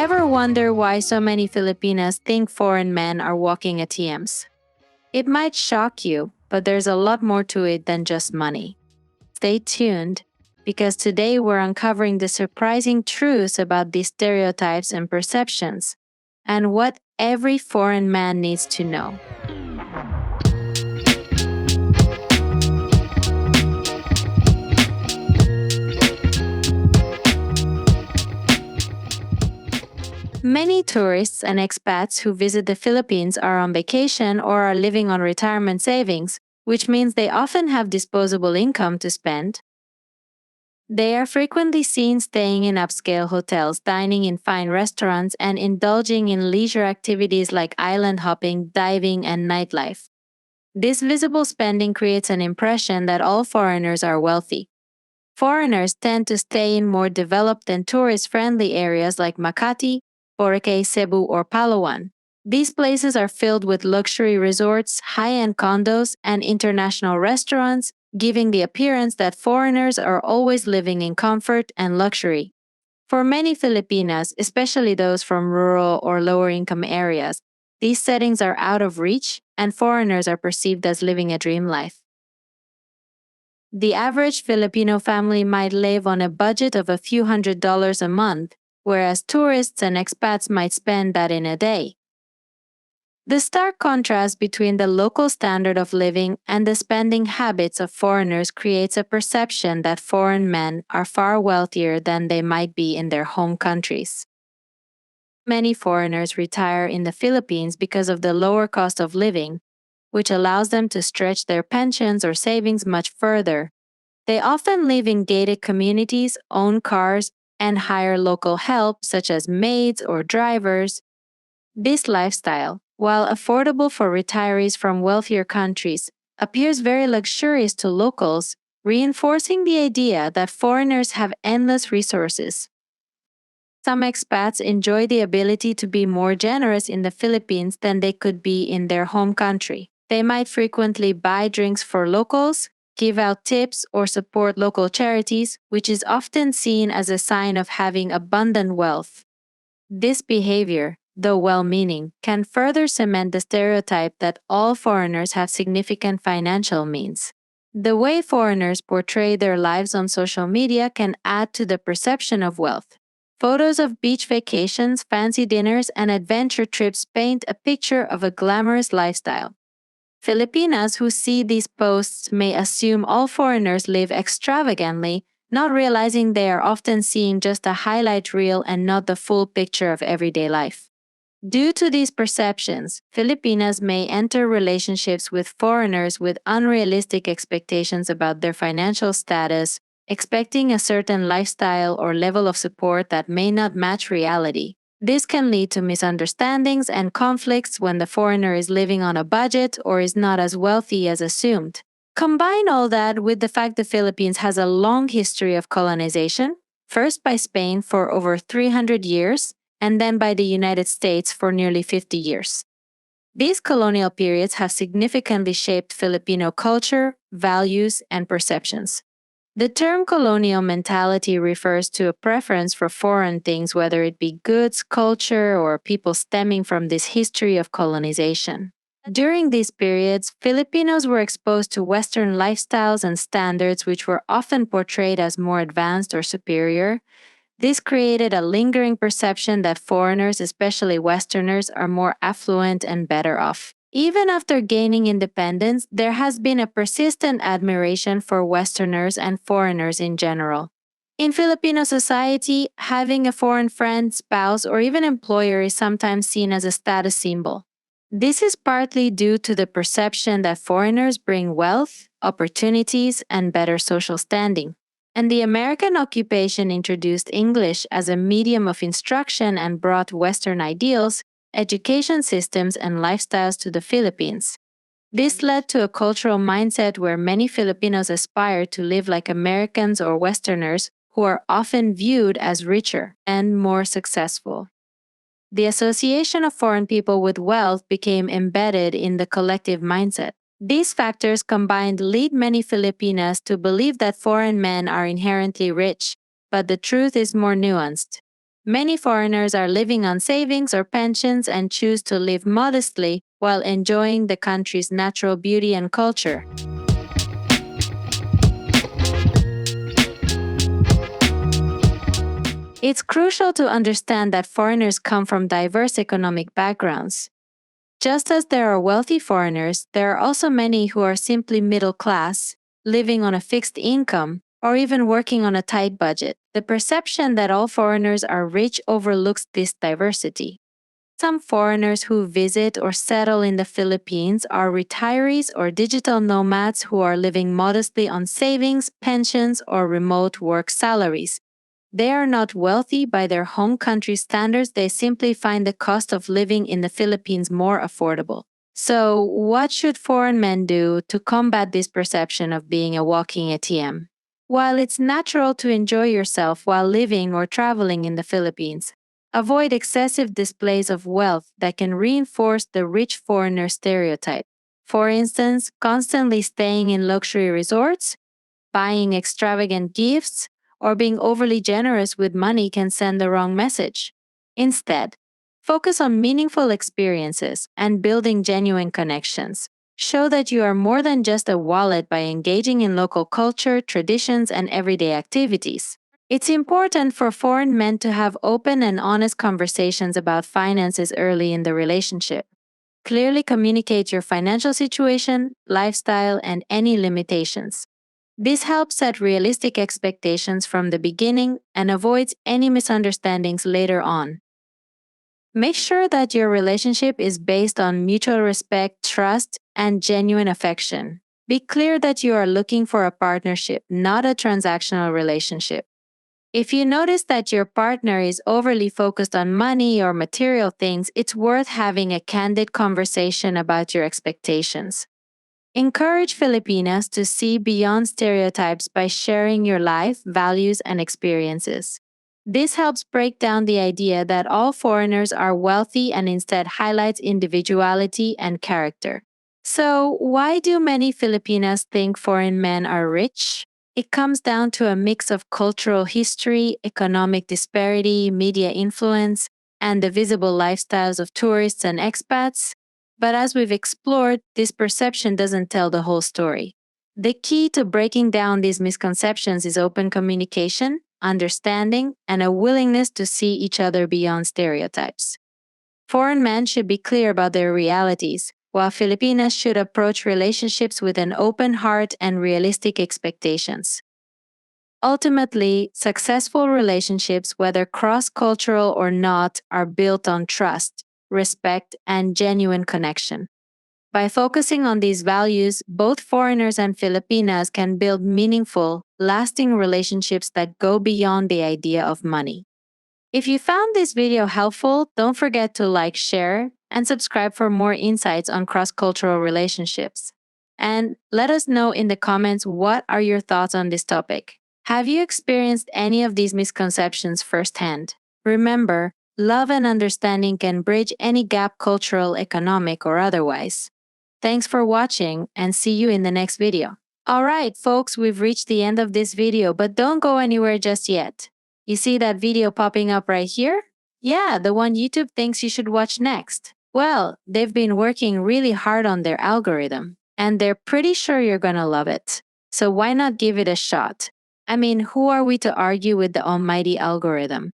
Ever wonder why so many Filipinas think foreign men are walking ATMs? It might shock you, but there's a lot more to it than just money. Stay tuned, because today we're uncovering the surprising truths about these stereotypes and perceptions, and what every foreign man needs to know. Many tourists and expats who visit the Philippines are on vacation or are living on retirement savings, which means they often have disposable income to spend. They are frequently seen staying in upscale hotels, dining in fine restaurants, and indulging in leisure activities like island hopping, diving, and nightlife. This visible spending creates an impression that all foreigners are wealthy. Foreigners tend to stay in more developed and tourist-friendly areas like Makati, Boracay, Cebu, or Palawan. These places are filled with luxury resorts, high-end condos, and international restaurants, giving the appearance that foreigners are always living in comfort and luxury. For many Filipinas, especially those from rural or lower-income areas, these settings are out of reach, and foreigners are perceived as living a dream life. The average Filipino family might live on a budget of a few $100s a month, whereas tourists and expats might spend that in a day. The stark contrast between the local standard of living and the spending habits of foreigners creates a perception that foreign men are far wealthier than they might be in their home countries. Many foreigners retire in the Philippines because of the lower cost of living, which allows them to stretch their pensions or savings much further. They often live in gated communities, own cars, and hire local help such as maids or drivers. This lifestyle, while affordable for retirees from wealthier countries, appears very luxurious to locals, reinforcing the idea that foreigners have endless resources. Some expats enjoy the ability to be more generous in the Philippines than they could be in their home country. They might frequently buy drinks for locals, give out tips, or support local charities, which is often seen as a sign of having abundant wealth. This behavior, though well-meaning, can further cement the stereotype that all foreigners have significant financial means. The way foreigners portray their lives on social media can add to the perception of wealth. Photos of beach vacations, fancy dinners, and adventure trips paint a picture of a glamorous lifestyle. Filipinas who see these posts may assume all foreigners live extravagantly, not realizing they are often seeing just a highlight reel and not the full picture of everyday life. Due to these perceptions, Filipinas may enter relationships with foreigners with unrealistic expectations about their financial status, expecting a certain lifestyle or level of support that may not match reality. This can lead to misunderstandings and conflicts when the foreigner is living on a budget or is not as wealthy as assumed. Combine all that with the fact the Philippines has a long history of colonization, first by Spain for over 300 years, and then by the United States for nearly 50 years. These colonial periods have significantly shaped Filipino culture, values, and perceptions. The term colonial mentality refers to a preference for foreign things, whether it be goods, culture, or people stemming from this history of colonization. During these periods, Filipinos were exposed to Western lifestyles and standards which were often portrayed as more advanced or superior. This created a lingering perception that foreigners, especially Westerners, are more affluent and better off. Even after gaining independence, there has been a persistent admiration for Westerners and foreigners in general. In Filipino society, having a foreign friend, spouse, or even employer is sometimes seen as a status symbol. This is partly due to the perception that foreigners bring wealth, opportunities, and better social standing. And the American occupation introduced English as a medium of instruction and brought Western ideals, education systems, and lifestyles to the Philippines. This led to a cultural mindset where many Filipinos aspire to live like Americans or Westerners, who are often viewed as richer and more successful. The association of foreign people with wealth became embedded in the collective mindset. These factors combined lead many Filipinas to believe that foreign men are inherently rich, but the truth is more nuanced. Many foreigners are living on savings or pensions and choose to live modestly while enjoying the country's natural beauty and culture. It's crucial to understand that foreigners come from diverse economic backgrounds. Just as there are wealthy foreigners, there are also many who are simply middle class, living on a fixed income, or even working on a tight budget. The perception that all foreigners are rich overlooks this diversity. Some foreigners who visit or settle in the Philippines are retirees or digital nomads who are living modestly on savings, pensions, or remote work salaries. They are not wealthy by their home country standards, they simply find the cost of living in the Philippines more affordable. So, what should foreign men do to combat this perception of being a walking ATM? While it's natural to enjoy yourself while living or traveling in the Philippines, avoid excessive displays of wealth that can reinforce the rich foreigner stereotype. For instance, constantly staying in luxury resorts, buying extravagant gifts, or being overly generous with money can send the wrong message. Instead, focus on meaningful experiences and building genuine connections. Show that you are more than just a wallet by engaging in local culture, traditions, and everyday activities. It's important for foreign men to have open and honest conversations about finances early in the relationship. Clearly communicate your financial situation, lifestyle, and any limitations. This helps set realistic expectations from the beginning and avoids any misunderstandings later on. Make sure that your relationship is based on mutual respect, trust, and genuine affection. Be clear that you are looking for a partnership, not a transactional relationship. If you notice that your partner is overly focused on money or material things, it's worth having a candid conversation about your expectations. Encourage Filipinas to see beyond stereotypes by sharing your life, values, and experiences. This helps break down the idea that all foreigners are wealthy and instead highlights individuality and character. So, why do many Filipinas think foreign men are rich? It comes down to a mix of cultural history, economic disparity, media influence, and the visible lifestyles of tourists and expats. But as we've explored, this perception doesn't tell the whole story. The key to breaking down these misconceptions is open communication, understanding, and a willingness to see each other beyond stereotypes. Foreign men should be clear about their realities, while Filipinas should approach relationships with an open heart and realistic expectations. Ultimately, successful relationships, whether cross cultural or not, are built on trust, respect, and genuine connection. By focusing on these values, both foreigners and Filipinas can build meaningful, lasting relationships that go beyond the idea of money. If you found this video helpful, don't forget to like, share, and subscribe for more insights on cross-cultural relationships. And let us know in the comments what are your thoughts on this topic. Have you experienced any of these misconceptions firsthand? Remember, love and understanding can bridge any gap, cultural, economic, or otherwise. Thanks for watching and see you in the next video. Alright, folks, we've reached the end of this video, but don't go anywhere just yet. You see that video popping up right here? Yeah, the one YouTube thinks you should watch next. Well, they've been working really hard on their algorithm, and they're pretty sure you're gonna love it. So why not give it a shot? I mean, who are we to argue with the almighty algorithm?